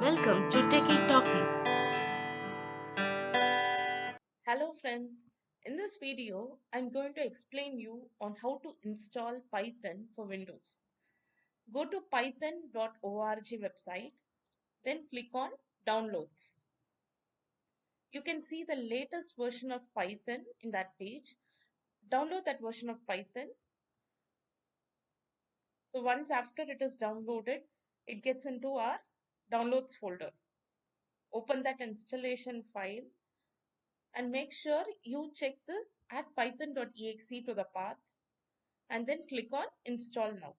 Welcome to TechieTalkee. Hello friends. In this video, I'm going to explain you on how to install Python for Windows. Go to python.org website, then click on Downloads. You can see the latest version of Python in that page. Download that version of Python. So once after it is downloaded, it gets into our Downloads folder. Open that installation file and make sure you check this add python.exe to the path and then click on install now.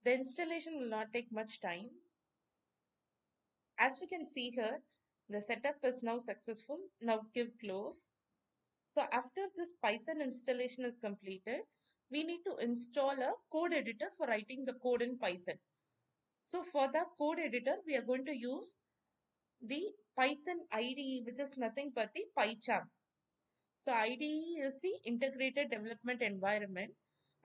The installation will not take much time. As we can see here, the setup is now successful. Now give close. So after this Python installation is completed, we need to install a code editor for writing the code in Python. So for the code editor, we are going to use the Python IDE, which is nothing but the PyCharm. So IDE is the integrated development environment,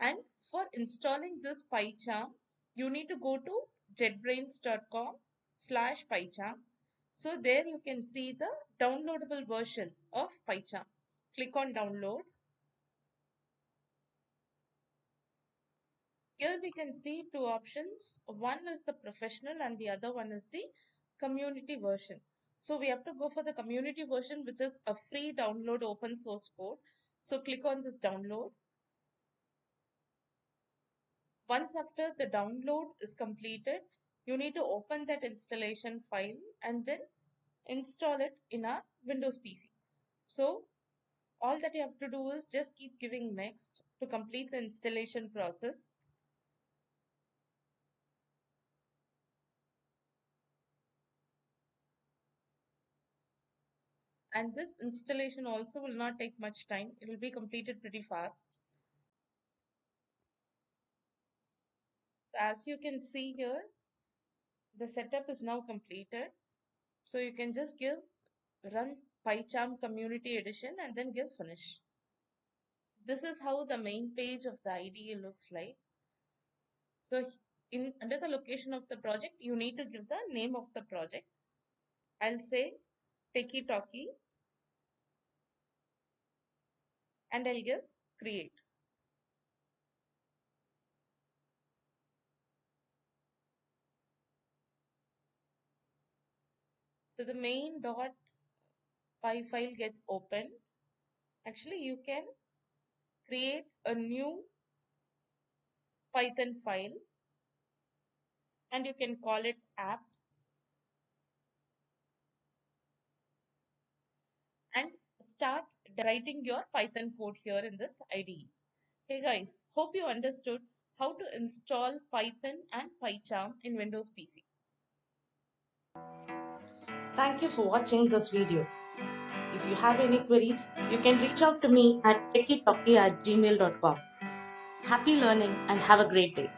and for installing this PyCharm, you need to go to jetbrains.com/PyCharm. So there you can see the downloadable version of PyCharm. Click on download. Here we can see two options. One is the professional and the other one is the community version. So we have to go for the community version, which is a free download open source code. So click on this download. Once after the download is completed, you need to open that installation file and then install it in our Windows PC. So all that you have to do is just keep giving next to complete the installation process. And this installation also will not take much time. It will be completed pretty fast. So as you can see here, the setup is now completed. So you can just give run PyCharm Community Edition and then give finish. This is how the main page of the IDE looks like. So in under the location of the project, you need to give the name of the project. I'll say TechieTalkee and I'll give create. So the main.py file gets opened. Actually, you can create a new Python file and you can call it app and start writing your Python code here in this IDE. Hey guys, hope you understood how to install Python and PyCharm in Windows PC. Thank you for watching this video. If you have any queries, you can reach out to me at techietalkee@gmail.com. Happy learning and have a great day.